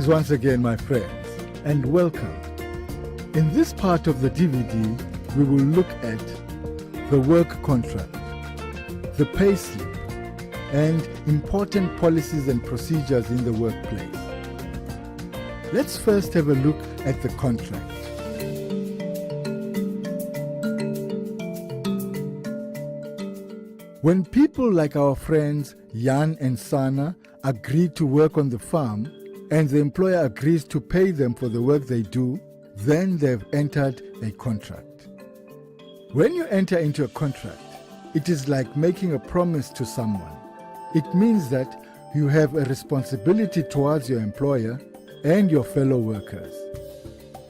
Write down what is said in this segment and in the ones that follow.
Greetings once again, my friends, and welcome. In this part of the DVD, we will look at the work contract, the pay slip, and important policies and procedures in the workplace. Let's first have a look at the contract. When people like our friends Jan and Sana agree to work on the farm, and the employer agrees to pay them for the work they do, then they've entered a contract. When you enter into a contract, it is like making a promise to someone. It means that you have a responsibility towards your employer and your fellow workers.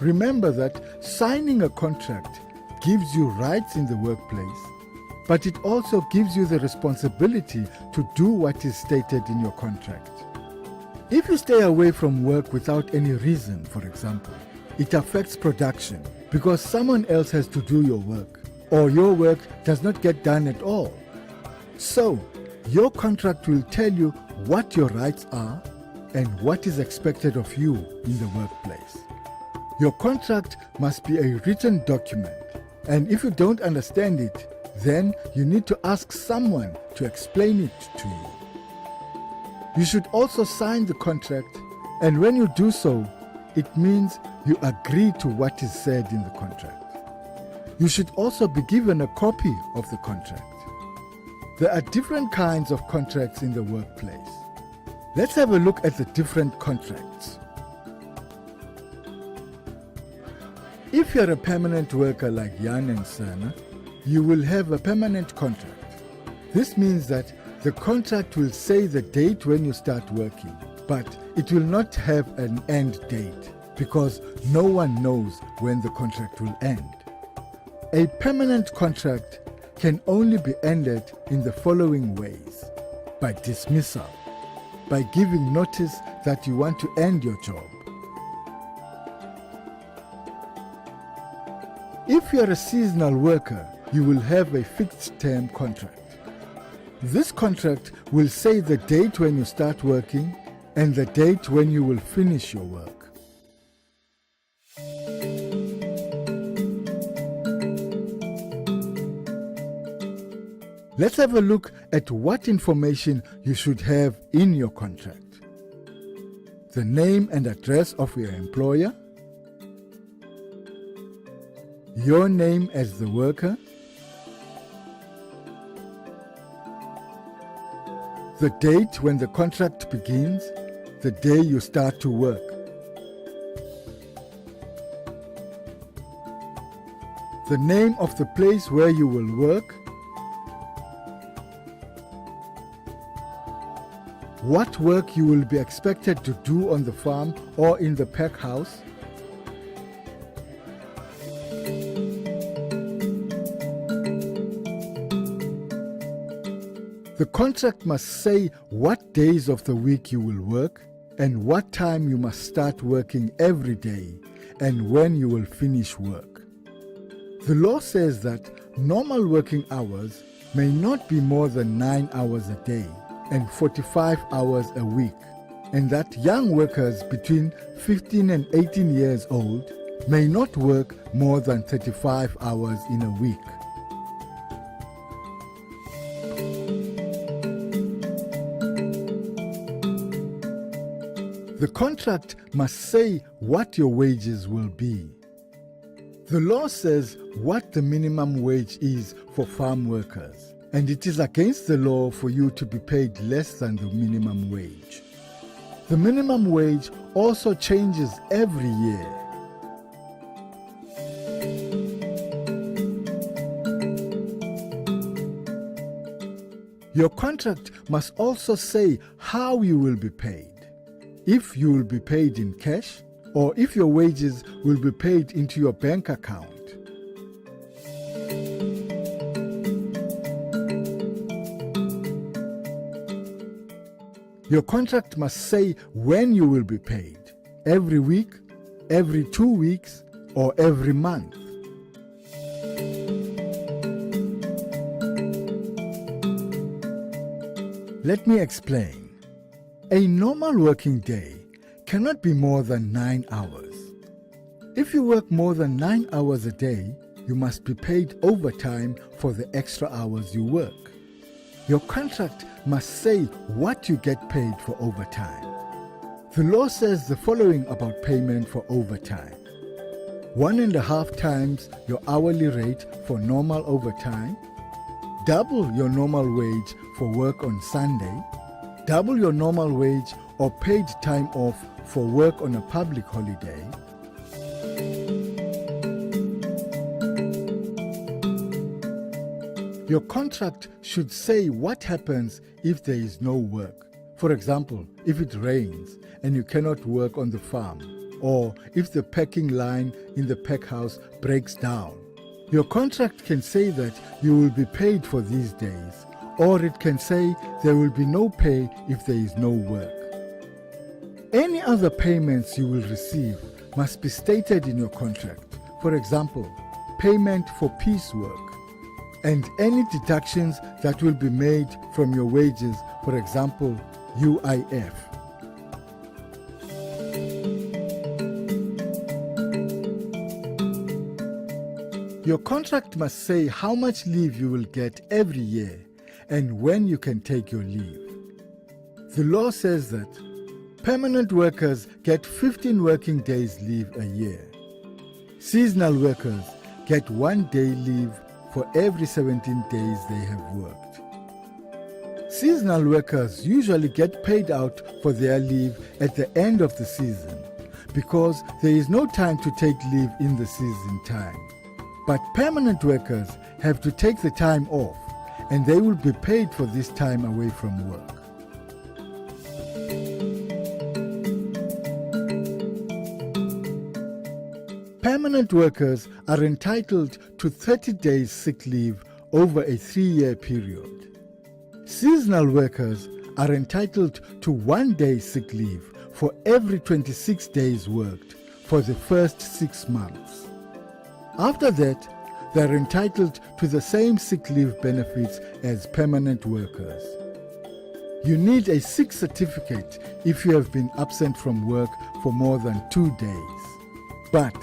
Remember that signing a contract gives you rights in the workplace, but it also gives you the responsibility to do what is stated in your contract. If you stay away from work without any reason, for example, it affects production because someone else has to do your work, or your work does not get done at all. So, your contract will tell you what your rights are and what is expected of you in the workplace. Your contract must be a written document, and if you don't understand it, then you need to ask someone to explain it to you. You should also sign the contract, and when you do so, it means you agree to what is said in the contract. You should also be given a copy of the contract. There are different kinds of contracts in the workplace. Let's have a look at the different contracts. If you're a permanent worker like Jan and Sana, you will have a permanent contract. This means that the contract will say the date when you start working, but it will not have an end date because no one knows when the contract will end. A permanent contract can only be ended in the following ways: by dismissal, by giving notice that you want to end your job. If you are a seasonal worker, you will have a fixed-term contract. This contract will say the date when you start working and the date when you will finish your work. Let's have a look at what information you should have in your contract. The name and address of your employer, your name as the worker, the date when the contract begins, the day you start to work. The name of the place where you will work. What work you will be expected to do on the farm or in the pack house. The contract must say what days of the week you will work and what time you must start working every day and when you will finish work. The law says that normal working hours may not be more than 9 hours a day and 45 hours a week, and that young workers between 15 and 18 years old may not work more than 35 hours in a week. The contract must say what your wages will be. The law says what the minimum wage is for farm workers, and it is against the law for you to be paid less than the minimum wage. The minimum wage also changes every year. Your contract must also say how you will be paid. If you will be paid in cash, or if your wages will be paid into your bank account. Your contract must say when you will be paid, every week, every 2 weeks, or every month. Let me explain. A normal working day It cannot be more than 9 hours. If you work more than 9 hours a day, you must be paid overtime for the extra hours you work. Your contract must say what you get paid for overtime. The law says the following about payment for overtime: 1.5 times your hourly rate for normal overtime, double your normal wage for work on Sunday, double your normal wage or paid time off for work on a public holiday, your contract should say what happens if there is no work. For example, if it rains and you cannot work on the farm, or if the packing line in the pack house breaks down. Your contract can say that you will be paid for these days, or it can say there will be no pay if there is no work. Any other payments you will receive must be stated in your contract. For example, payment for piecework, and any deductions that will be made from your wages, for example, UIF. Your contract must say how much leave you will get every year and when you can take your leave. The law says that permanent workers get 15 working days leave a year. Seasonal workers get 1 day leave for every 17 days they have worked. Seasonal workers usually get paid out for their leave at the end of the season because there is no time to take leave in the season time. But permanent workers have to take the time off, and they will be paid for this time away from work. Permanent workers are entitled to 30 days sick leave over a 3-year period. Seasonal workers are entitled to 1 day sick leave for every 26 days worked for the first 6 months. After that, they are entitled to the same sick leave benefits as permanent workers. You need a sick certificate if you have been absent from work for more than 2 days. But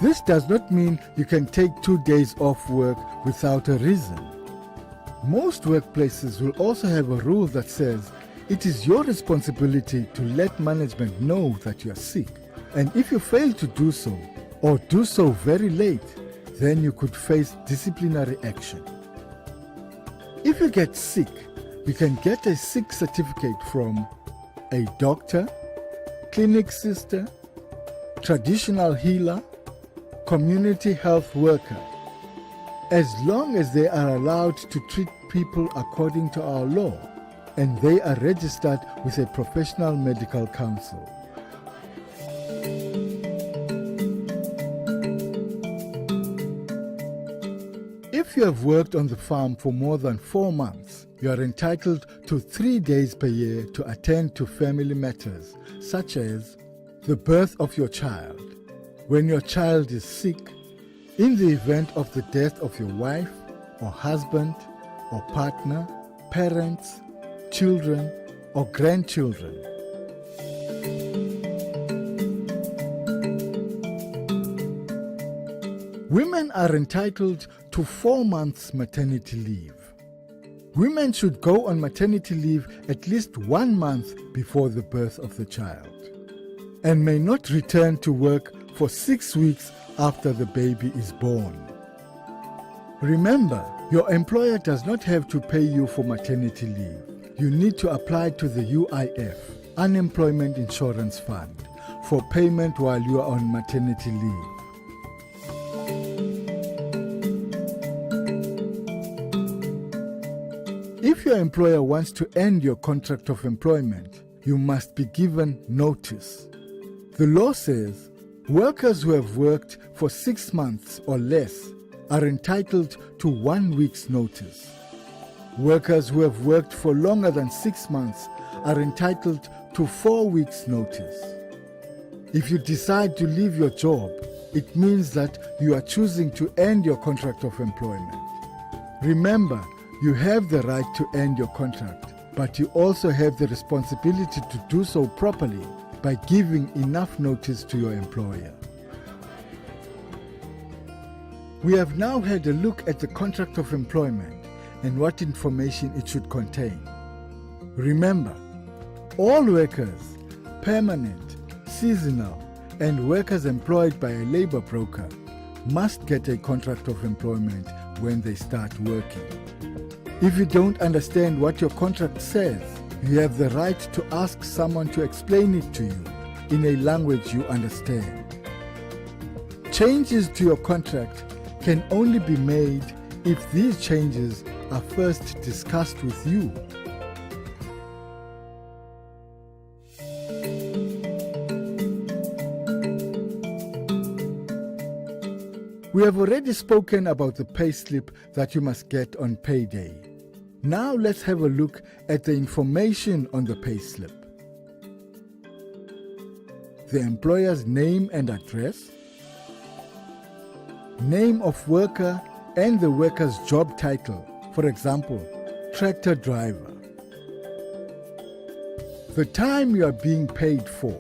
this does not mean you can take 2 days off work without a reason. Most workplaces will also have a rule that says it is your responsibility to let management know that you are sick, and if you fail to do so, or do so very late, then you could face disciplinary action. If you get sick, you can get a sick certificate from a doctor, clinic sister, traditional healer, community health worker, as long as they are allowed to treat people according to our law and they are registered with a professional medical council. If you have worked on the farm for more than 4 months, you are entitled to 3 days per year to attend to family matters, such as the birth of your child, when your child is sick, in the event of the death of your wife or husband or partner, parents, children or grandchildren. Women are entitled to 4 months maternity leave. Women should go on maternity leave at least 1 month before the birth of the child and may not return to work for 6 weeks after the baby is born. Remember, your employer does not have to pay you for maternity leave. You need to apply to the UIF, Unemployment Insurance Fund, for payment while you are on maternity leave. If your employer wants to end your contract of employment, you must be given notice. The law says workers who have worked for 6 months or less are entitled to 1 week's notice. Workers who have worked for longer than 6 months are entitled to 4 weeks' notice. If you decide to leave your job, it means that you are choosing to end your contract of employment. Remember, you have the right to end your contract, but you also have the responsibility to do so properly by giving enough notice to your employer. We have now had a look at the contract of employment and what information it should contain. Remember, all workers, permanent, seasonal, and workers employed by a labor broker must get a contract of employment when they start working. If you don't understand what your contract says, you have the right to ask someone to explain it to you in a language you understand. Changes to your contract can only be made if these changes are first discussed with you. We have already spoken about the payslip that you must get on payday. Now let's have a look at the information on the payslip. The employer's name and address, name of worker and the worker's job title, for example, tractor driver. The time you are being paid for.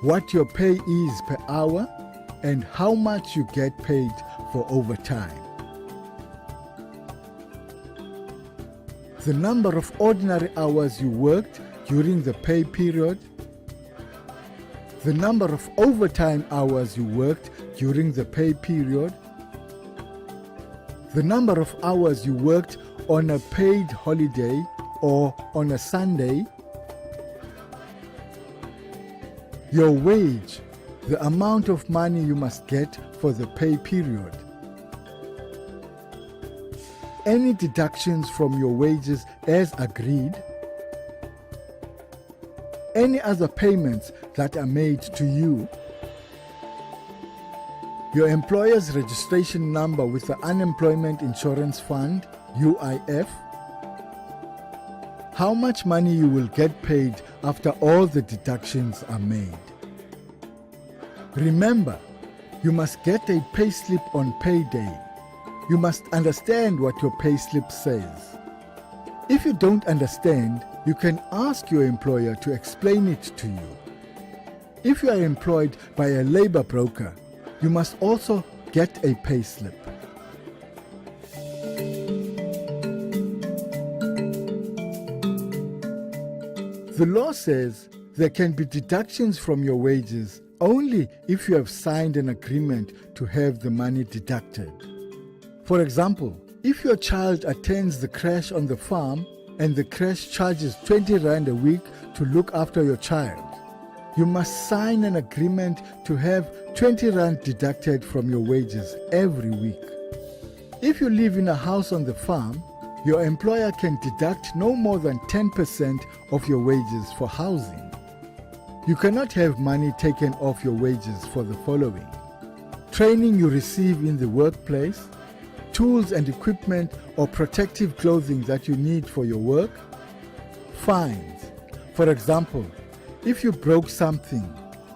What your pay is per hour and how much you get paid for overtime. The number of ordinary hours you worked during the pay period. The number of overtime hours you worked during the pay period. The number of hours you worked on a paid holiday or on a Sunday. Your wage, the amount of money you must get for the pay period. Any deductions from your wages as agreed. Any other payments that are made to you. Your employer's registration number with the Unemployment Insurance Fund, UIF. How much money you will get paid after all the deductions are made. Remember, you must get a payslip on payday. You must understand what your payslip says. If you don't understand, you can ask your employer to explain it to you. If you are employed by a labor broker, you must also get a payslip. The law says there can be deductions from your wages only if you have signed an agreement to have the money deducted. For example, if your child attends the creche on the farm and the creche charges 20 Rand a week to look after your child, you must sign an agreement to have 20 Rand deducted from your wages every week. If you live in a house on the farm, your employer can deduct no more than 10% of your wages for housing. You cannot have money taken off your wages for the following: training you receive in the workplace, tools and equipment or protective clothing that you need for your work, fines. For example, if you broke something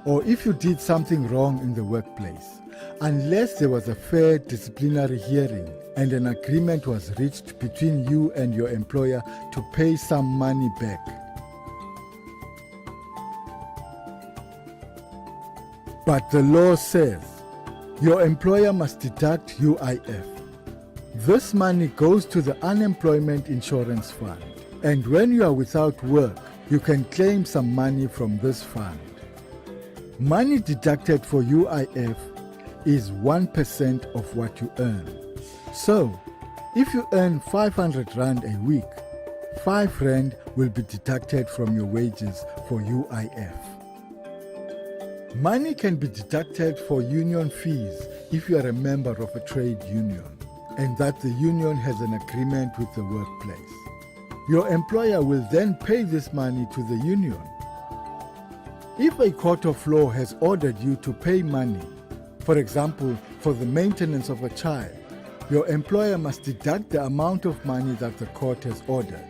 or if you did something wrong in the workplace, unless there was a fair disciplinary hearing and an agreement was reached between you and your employer to pay some money back. But the law says your employer must deduct UIF. This money goes to the Unemployment Insurance Fund, and when you are without work, you can claim some money from this fund. Money deducted for UIF is 1% of what you earn. So, if you earn 500 Rand a week, 5 Rand will be deducted from your wages for UIF. Money can be deducted for union fees if you are a member of a trade union and that the union has an agreement with the workplace. Your employer will then pay this money to the union. If a court of law has ordered you to pay money, for example, for the maintenance of a child, your employer must deduct the amount of money that the court has ordered.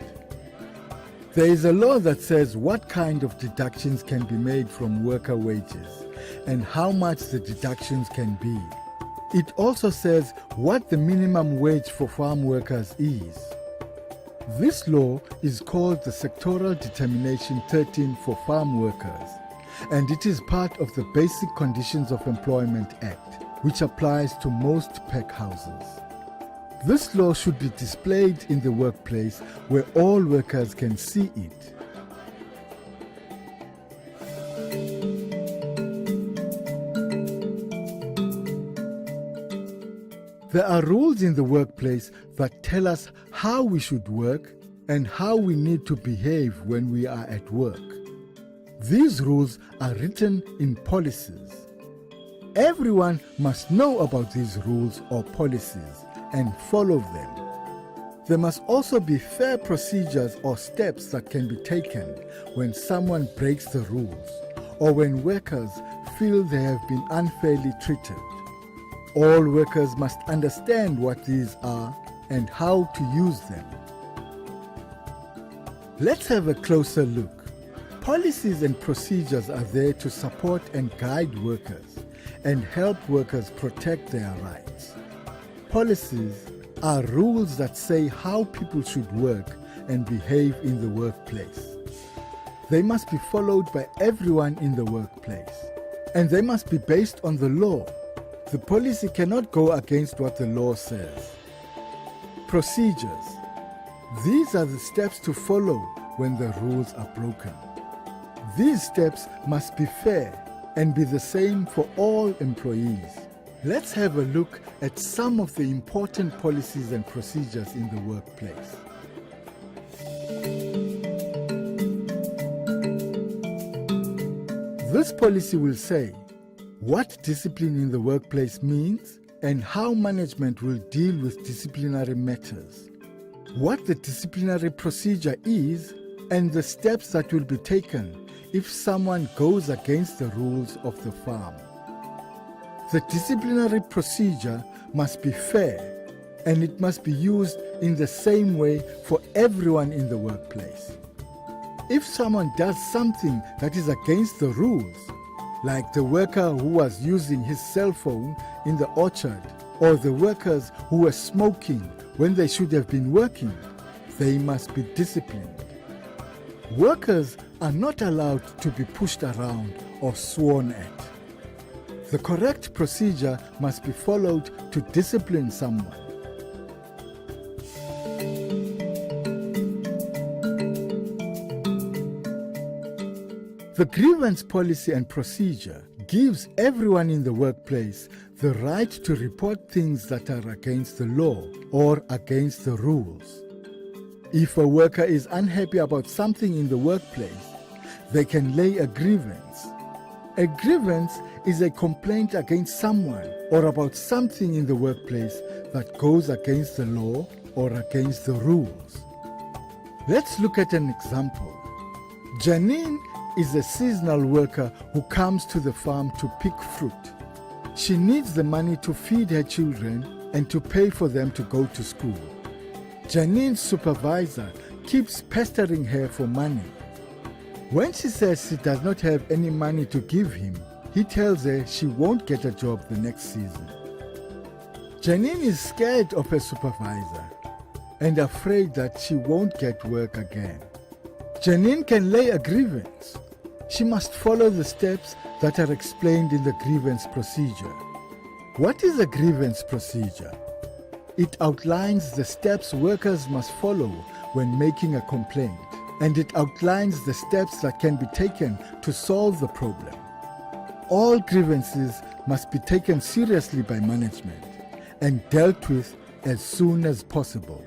There is a law that says what kind of deductions can be made from worker wages and how much the deductions can be. It also says what the minimum wage for farm workers is. This law is called the Sectoral Determination 13 for farm workers, and it is part of the Basic Conditions of Employment Act, which applies to most pack houses. This law should be displayed in the workplace where all workers can see it. There are rules in the workplace that tell us how we should work and how we need to behave when we are at work. These rules are written in policies. Everyone must know about these rules or policies and follow them. There must also be fair procedures or steps that can be taken when someone breaks the rules or when workers feel they have been unfairly treated. All workers must understand what these are and how to use them. Let's have a closer look. Policies and procedures are there to support and guide workers and help workers protect their rights. Policies are rules that say how people should work and behave in the workplace. They must be followed by everyone in the workplace, and they must be based on the law. The policy cannot go against what the law says. Procedures. These are the steps to follow when the rules are broken. These steps must be fair and be the same for all employees. Let's have a look at some of the important policies and procedures in the workplace. This policy will say what discipline in the workplace means and how management will deal with disciplinary matters, what the disciplinary procedure is, and the steps that will be taken if someone goes against the rules of the farm. The disciplinary procedure must be fair, and it must be used in the same way for everyone in the workplace. If someone does something that is against the rules, like the worker who was using his cell phone in the orchard, or the workers who were smoking when they should have been working, they must be disciplined. Workers are not allowed to be pushed around or sworn at. The correct procedure must be followed to discipline someone. The grievance policy and procedure gives everyone in the workplace the right to report things that are against the law or against the rules. If a worker is unhappy about something in the workplace, they can lay a grievance. A grievance is a complaint against someone or about something in the workplace that goes against the law or against the rules. Let's look at an example. Janine is a seasonal worker who comes to the farm to pick fruit. She needs the money to feed her children and to pay for them to go to school. Janine's supervisor keeps pestering her for money. When she says she does not have any money to give him, he tells her she won't get a job the next season. Janine is scared of her supervisor and afraid that she won't get work again. Janine can lay a grievance. She must follow the steps that are explained in the grievance procedure. What is a grievance procedure? It outlines the steps workers must follow when making a complaint, and it outlines the steps that can be taken to solve the problem. All grievances must be taken seriously by management and dealt with as soon as possible.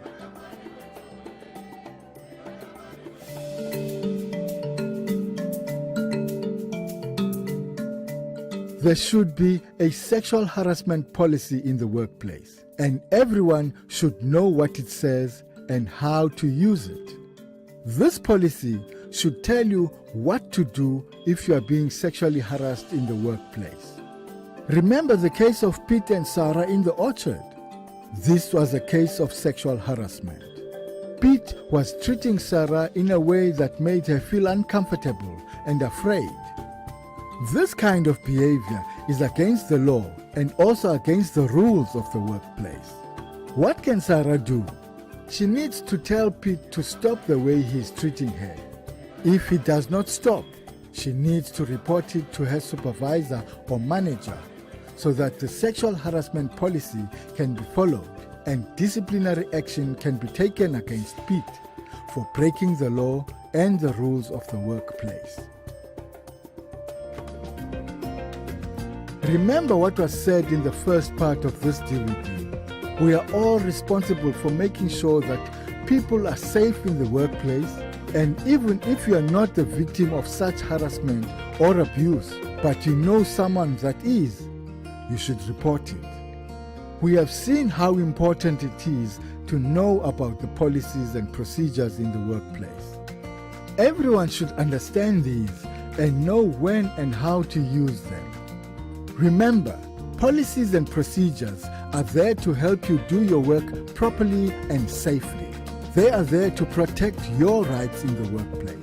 There should be a sexual harassment policy in the workplace, and everyone should know what it says and how to use it. This policy should tell you what to do if you are being sexually harassed in the workplace. Remember the case of Pete and Sarah in the orchard? This was a case of sexual harassment. Pete was treating Sarah in a way that made her feel uncomfortable and afraid. This kind of behavior is against the law and also against the rules of the workplace. What can Sarah do? She needs to tell Pete to stop the way he is treating her. If he does not stop, she needs to report it to her supervisor or manager so that the sexual harassment policy can be followed and disciplinary action can be taken against Pete for breaking the law and the rules of the workplace. Remember what was said in the first part of this DVD. We are all responsible for making sure that people are safe in the workplace, and even if you are not the victim of such harassment or abuse, but you know someone that is, you should report it. We have seen how important it is to know about the policies and procedures in the workplace. Everyone should understand these and know when and how to use them. Remember, policies and procedures are there to help you do your work properly and safely. They are there to protect your rights in the workplace.